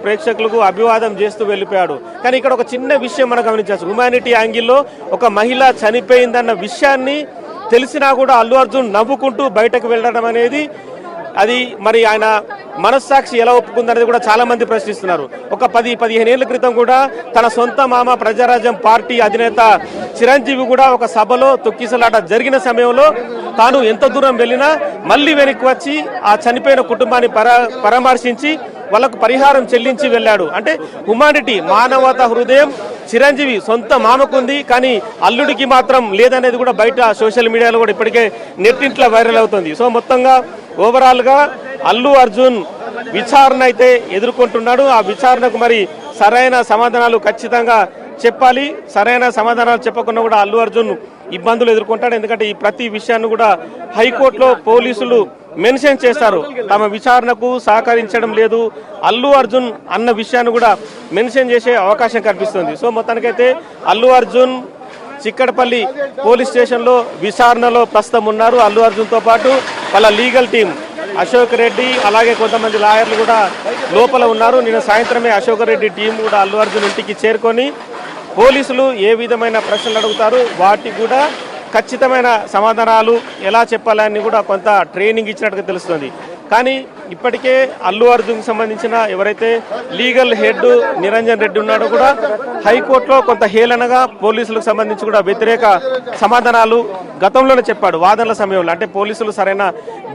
ప్రేక్షకులకు అభివాదం చేస్తూ వెళ్ళిపోయాడు. కానీ ఇక్కడ ఒక చిన్న విషయం మనం గమనించవచ్చు. హ్యుమానిటీ యాంగిల్లో ఒక మహిళ చనిపోయిందన్న విషయాన్ని తెలిసినా కూడా అల్లు అర్జున్ నవ్వుకుంటూ బయటకు వెళ్ళడం అనేది అది మరి ఆయన మనస్సాక్షి ఎలా ఒప్పుకుందనేది కూడా చాలా మంది ప్రశ్నిస్తున్నారు. ఒక 10-15 ఏళ్ల క్రితం కూడా తన సొంత మామ ప్రజారాజ్యం పార్టీ అధినేత చిరంజీవి కూడా ఒక సభలో తొక్కిసలాట జరిగిన సమయంలో తాను ఎంత దూరం వెళ్ళినా మళ్ళీ వెనక్కి వచ్చి ఆ చనిపోయిన కుటుంబాన్ని పరామర్శించి వాళ్ళకు పరిహారం చెల్లించి వెళ్ళాడు. అంటే హ్యుమానిటీ, మానవతా హృదయం చిరంజీవి సొంత మామకుంది, కానీ అల్లుడికి మాత్రం లేదనేది కూడా బయట సోషల్ మీడియాలో కూడా ఇప్పటికే నెట్టింట్లో వైరల్ అవుతుంది. సో మొత్తంగా ఓవరాల్గా అల్లు అర్జున్ విచారణ అయితే ఎదుర్కొంటున్నాడు. ఆ విచారణకు మరి సరైన సమాధానాలు ఖచ్చితంగా చెప్పాలి. సరైన సమాధానాలు చెప్పకుండా కూడా అల్లు అర్జున్ ఇబ్బందులు ఎదుర్కొంటాడు. ఎందుకంటే ఈ ప్రతి విషయాన్ని కూడా హైకోర్టులో పోలీసులు మెన్షన్ చేస్తారు. తమ విచారణకు సహకరించడం లేదు అల్లు అర్జున్ అన్న విషయాన్ని కూడా మెన్షన్ చేసే అవకాశం కనిపిస్తుంది. సో మొత్తానికైతే అల్లు అర్జున్ చిక్కడపల్లి పోలీస్ స్టేషన్లో విచారణలో ప్రస్తుతం ఉన్నారు. అల్లు అర్జున్తో పాటు వాళ్ళ లీగల్ టీం అశోక్ రెడ్డి అలాగే కొంతమంది లాయర్లు కూడా లోపల ఉన్నారు. నిన్న సాయంత్రమే అశోక్ రెడ్డి టీం కూడా అల్లు అర్జున్ ఇంటికి చేరుకొని పోలీసులు ఏ విధమైన ప్రశ్నలు అడుగుతారు, వాటికి కూడా ఖచ్చితమైన సమాధానాలు ఎలా చెప్పాలని కూడా కొంత ట్రైనింగ్ ఇచ్చినట్టుగా తెలుస్తుంది. కానీ ఇప్పటికే అల్లు అర్జున్కి సంబంధించిన ఎవరైతే లీగల్ హెడ్ నిరంజన్ రెడ్డి ఉన్నాడో కూడా హైకోర్టులో కొంత హేళనగా పోలీసులకు సంబంధించి కూడా వ్యతిరేక సమాధానాలు గతంలోనే చెప్పాడు. వాదనల సమయంలో అంటే పోలీసులు సరైన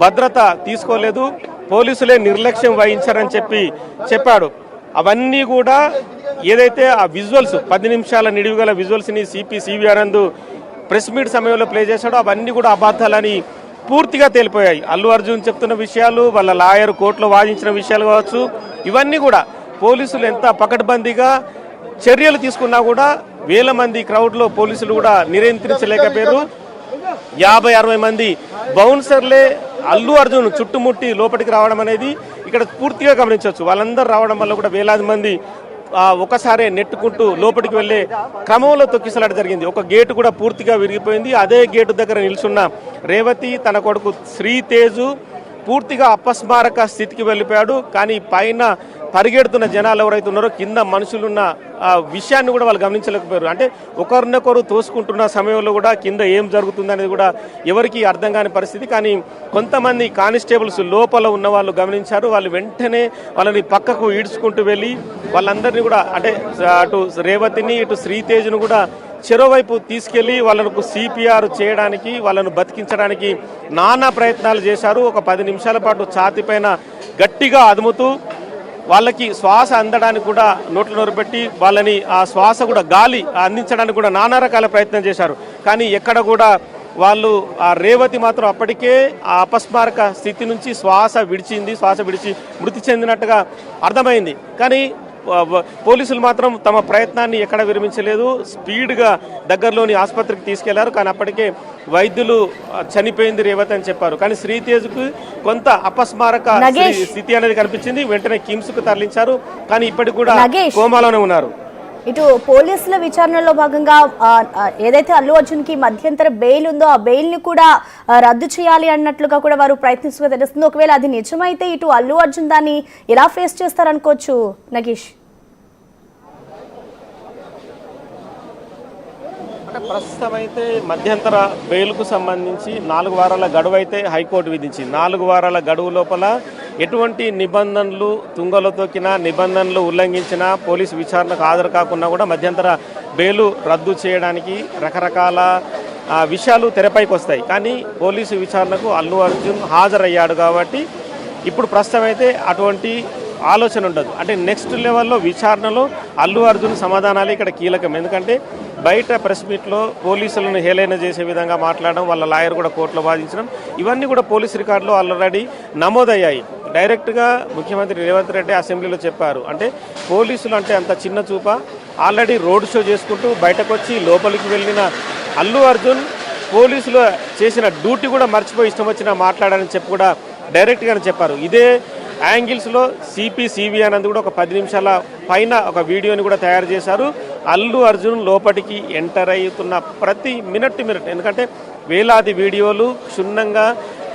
భద్రత తీసుకోలేదు, పోలీసులే నిర్లక్ష్యం వహించారని చెప్పాడు. అవన్నీ కూడా ఏదైతే ఆ విజువల్స్ 10 నిమిషాల నిడివి గల విజువల్స్ని సిపి ఆనంద్ ప్రెస్ మీట్ సమయంలో ప్లే చేశాడో అవన్నీ కూడా అబద్ధాలని పూర్తిగా తేలిపోయాయి. అల్లు అర్జున్ చెప్తున్న విషయాలు, వాళ్ళ లాయర్ కోర్టులో వాదించిన విషయాలు కావచ్చు, ఇవన్నీ కూడా పోలీసులు ఎంత పకడ్బందీగా చర్యలు తీసుకున్నా కూడా వేల మంది క్రౌడ్లో పోలీసులు కూడా నియంత్రించలేకపోయారు. 50-60 మంది బౌన్సర్లే అల్లు అర్జున్ చుట్టుముట్టి లోపలికి రావడం అనేది ఇక్కడ పూర్తిగా గమనించవచ్చు. వాళ్ళందరూ రావడం వల్ల కూడా వేలాది మంది ఒకసారి నెట్టుకుంటూ లోపలికి వెళ్లే క్రమంలో తొక్కిసలాట జరిగింది. ఒక గేటు కూడా పూర్తిగా విరిగిపోయింది. అదే గేటు దగ్గర నిల్చున్న రేవతి తన కొడుకు శ్రీతేజు పూర్తిగా అపస్మారక స్థితికి వెళ్ళిపోయాడు. కానీ పైన పరిగెడుతున్న జనాలు ఎవరైతే ఉన్నారో కింద మనుషులున్న విషయాన్ని కూడా వాళ్ళు గమనించలేకపోయారు. అంటే ఒకరినొకరు తోసుకుంటున్న సమయంలో కూడా కింద ఏం జరుగుతుంది అనేది కూడా ఎవరికి అర్థం కాని పరిస్థితి. కానీ కొంతమంది కానిస్టేబుల్స్ లోపల ఉన్న వాళ్ళు గమనించారు. వాళ్ళు వెంటనే వాళ్ళని పక్కకు ఈడ్చుకుంటూ వెళ్ళి వాళ్ళందరినీ కూడా అంటే అటు రేవతిని ఇటు శ్రీతేజ్ను కూడా చెరోవైపు తీసుకెళ్లి వాళ్ళకు సిపిఆర్ చేయడానికి, వాళ్ళను బతికించడానికి నానా ప్రయత్నాలు చేశారు. ఒక 10 నిమిషాల పాటు ఛాతీపైన గట్టిగా అదుముతూ వాళ్ళకి శ్వాస అందడానికి కూడా నోట్లో నోరుపెట్టి వాళ్ళని ఆ శ్వాస కూడా గాలి అందించడానికి కూడా నానా రకాల ప్రయత్నం చేశారు. కానీ ఎక్కడ కూడా వాళ్ళు ఆ రేవతి మాత్రం అప్పటికే ఆ అపస్మారక స్థితి నుంచి శ్వాస విడిచి మృతి చెందినట్టుగా అర్థమైంది. కానీ పోలీసులు మాత్రం తమ ప్రయత్నాన్ని ఎక్కడ విరమించలేదు. స్పీడ్గా దగ్గరలోని ఆసుపత్రికి తీసుకెళ్లారు. కానీ అప్పటికే వైద్యులు చనిపోయింది రేవతి అని చెప్పారు. కానీ శ్రీతేజ్కు కొంత అపస్మారక స్థితి అనేది కనిపించింది. వెంటనే కిమ్స్కు తరలించారు. కానీ ఇప్పటికి కూడా కోమాలోనే ఉన్నారు. ఇటు పోలీసుల విచారణలో భాగంగా ఏదైతే అల్లు అర్జున్ కి మధ్యంతర బెయిల్ ఉందో ఆ బెయిల్ ని కూడా రద్దు చేయాలి అన్నట్లుగా కూడా వారు ప్రయత్నిస్తున్నట్టు తెలుస్తుంది. ఒకవేళ అది నిజమైతే ఇటు అల్లు అర్జున్ దాన్ని ఎలా ఫేస్ చేస్తారనుకోవచ్చు నగేష్? అంటే ప్రస్తుతం అయితే మధ్యంతర బెయిల్కు సంబంధించి 4 వారాల గడువు అయితే హైకోర్టు విధించింది. 4 వారాల గడువు లోపల ఎటువంటి నిబంధనలు తుంగలో తొక్కినా, నిబంధనలు ఉల్లంఘించినా, పోలీసు విచారణకు హాజరు కాకుండా కూడా మధ్యంతర బెయిలు రద్దు చేయడానికి రకరకాల విషయాలు తెరపైకి వస్తాయి. కానీ పోలీసు విచారణకు అల్లు అర్జున్ హాజరయ్యాడు కాబట్టి ఇప్పుడు ప్రస్తుతం అయితే అటువంటి ఆలోచన ఉండదు. అంటే నెక్స్ట్ లెవెల్లో విచారణలో అల్లు అర్జున్ సమాధానాలు ఇక్కడ కీలకం. ఎందుకంటే బయట ప్రెస్ మీట్లో పోలీసులను హేళన చేసే విధంగా మాట్లాడడం, వాళ్ళ లాయర్ కూడా కోర్టులో వాదించడం, ఇవన్నీ కూడా పోలీస్ రికార్డులో ఆల్రెడీ నమోదయ్యాయి. డైరెక్ట్గా ముఖ్యమంత్రి రేవంత్ రెడ్డి అసెంబ్లీలో చెప్పారు. అంటే పోలీసులు అంటే అంత చిన్న చూప, ఆల్రెడీ రోడ్ షో చేసుకుంటూ బయటకు వచ్చి లోపలికి వెళ్ళిన అల్లు అర్జున్ పోలీసులు చేసిన డ్యూటీ కూడా మర్చిపోయి ఇష్టం వచ్చినా మాట్లాడాలని చెప్పి కూడా డైరెక్ట్గానే చెప్పారు. ఇదే యాంగిల్స్లో సిపి ఆనంద్ కూడా ఒక 10 నిమిషాల పైన ఒక వీడియోని కూడా తయారు చేశారు. అల్లు అర్జున్ లోపలికి ఎంటర్ అవుతున్న ప్రతి మినిట్ ఎందుకంటే వేలాది వీడియోలు క్షుణ్ణంగా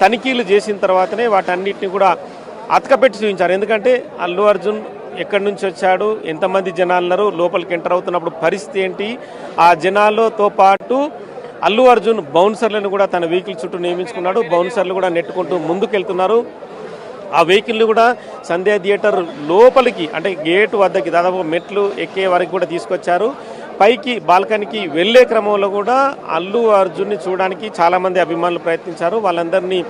తనిఖీలు చేసిన తర్వాతనే వాటన్నిటిని కూడా అతకపెట్టి చూపించారు. ఎందుకంటే అల్లు అర్జున్ ఎక్కడి నుంచి వచ్చాడు, ఎంతమంది జనాలున్నారు, లోపలికి ఎంటర్ అవుతున్నప్పుడు పరిస్థితి ఏంటి, ఆ జనాలతో పాటు అల్లు అర్జున్ బౌన్సర్లను కూడా తన వెహికల్ చుట్టూ నియమించుకున్నాడు. బౌన్సర్లు కూడా నెట్టుకుంటూ ముందుకెళ్తున్నారు. ఆ వెహికల్ని కూడా సంధ్యా థియేటర్ లోపలికి అంటే గేటు వద్దకి దాదాపు మెట్లు ఎక్కే వరకు కూడా తీసుకొచ్చారు. పైకి బాల్కనీకి వెళ్లే క్రమంలో కూడా అల్లు అర్జున్ని చూడడానికి చాలామంది అభిమానులు ప్రయత్నించారు. వాళ్ళందరినీ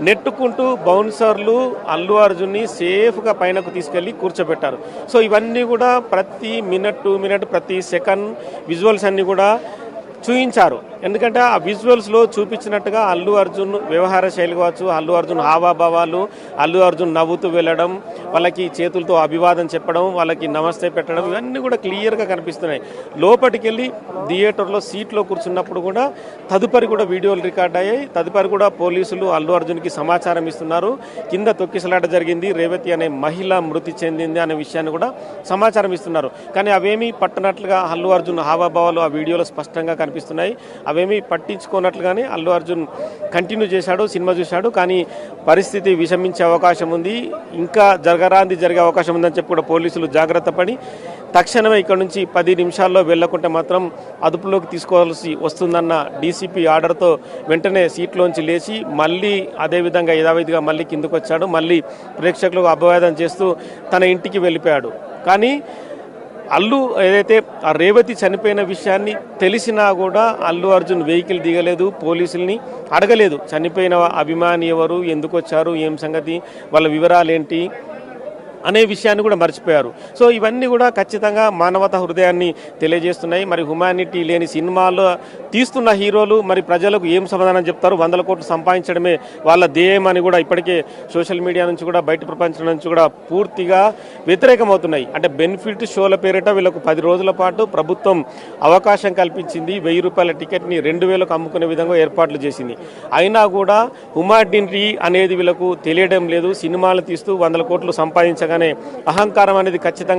నెట్టుకుంటూ బౌన్సర్లు అల్లు అర్జున్ని సేఫ్గా పైనకు తీసుకెళ్లి కూర్చోబెట్టారు. సో ఇవన్నీ కూడా ప్రతి మినిట్ 2 మినిట్ ప్రతి సెకండ్ విజువల్స్ అన్నీ కూడా చూయించారు. ఎందుకంటే ఆ విజువల్స్లో చూపించినట్టుగా అల్లు అర్జున్ వ్యవహార శైలి కావచ్చు, అల్లు అర్జున్ హావాభావాలు, అల్లు అర్జున్ నవ్వుతూ వెళ్ళడం, వాళ్ళకి చేతులతో అభివాదం చెప్పడం, వాళ్ళకి నమస్తే పెట్టడం, ఇవన్నీ కూడా క్లియర్గా కనిపిస్తున్నాయి. లోపలికి వెళ్ళి థియేటర్లో సీట్లో కూర్చున్నప్పుడు కూడా తదుపరి కూడా వీడియోలు రికార్డ్ అయ్యాయి. తదుపరి కూడా పోలీసులు అల్లు అర్జున్కి సమాచారం ఇస్తున్నారు. కింద తొక్కిసలాట జరిగింది, రేవతి అనే మహిళ మృతి చెందింది అనే విషయాన్ని కూడా సమాచారం ఇస్తున్నారు. కానీ అవేమీ పట్టనట్లుగా అల్లు అర్జున్ హావాభావాలు ఆ వీడియోలో స్పష్టంగా కనిపిస్తున్నాయి. అవేమీ పట్టించుకోనట్లుగానే అల్లు అర్జున్ కంటిన్యూ చేశాడు, సినిమా చూశాడు. కానీ పరిస్థితి విషమించే అవకాశం ఉంది, ఇంకా జరిగే అవకాశం ఉందని చెప్పి కూడా పోలీసులు జాగ్రత్త పడి తక్షణమే ఇక్కడ నుంచి 10 నిమిషాల్లో వెళ్లకుంటే మాత్రం అదుపులోకి తీసుకోవాల్సి వస్తుందన్న డీసీపీ ఆర్డర్తో వెంటనే సీట్లోంచి లేచి మళ్ళీ అదేవిధంగా యథావిధిగా మళ్ళీ కిందకు వచ్చాడు. మళ్ళీ ప్రేక్షకులకు అభివాదం చేస్తూ తన ఇంటికి వెళ్ళిపోయాడు. కానీ అల్లు ఏదైతే ఆ రేవతి చనిపోయిన విషయాన్ని తెలిసినా కూడా అల్లు అర్జున్ వెహికల్ దిగలేదు, పోలీసుల్ని అడగలేదు. చనిపోయిన అభిమాని ఎవరు, ఎందుకు వచ్చారు, ఏం సంగతి, వాళ్ళ వివరాలు ఏంటి అనే విషయాన్ని కూడా మర్చిపోయారు. సో ఇవన్నీ కూడా ఖచ్చితంగా మానవతా హృదయాన్ని తెలియజేస్తున్నాయి. మరి హ్యుమానిటీ లేని సినిమాలో తీస్తున్న హీరోలు మరి ప్రజలకు ఏం సమాధానం చెప్తారు, 100 కోట్లు సంపాదించడమే వాళ్ళ ధ్యేయం అని కూడా ఇప్పటికే సోషల్ మీడియా నుంచి కూడా బయట ప్రపంచం నుంచి కూడా పూర్తిగా వ్యతిరేకమవుతున్నాయి. అంటే బెనిఫిట్ షోల పేరిట వీళ్ళకు 10 రోజుల పాటు ప్రభుత్వం అవకాశం కల్పించింది. 1000 రూపాయల టికెట్ని 2000కు అమ్ముకునే విధంగా ఏర్పాట్లు చేసింది. అయినా కూడా హ్యుమానిటీ అనేది వీళ్ళకు తెలియడం లేదు. సినిమాలు తీస్తూ 100 కోట్లు సంపాదించగానే అహంకారం అనేది ఖచ్చితంగా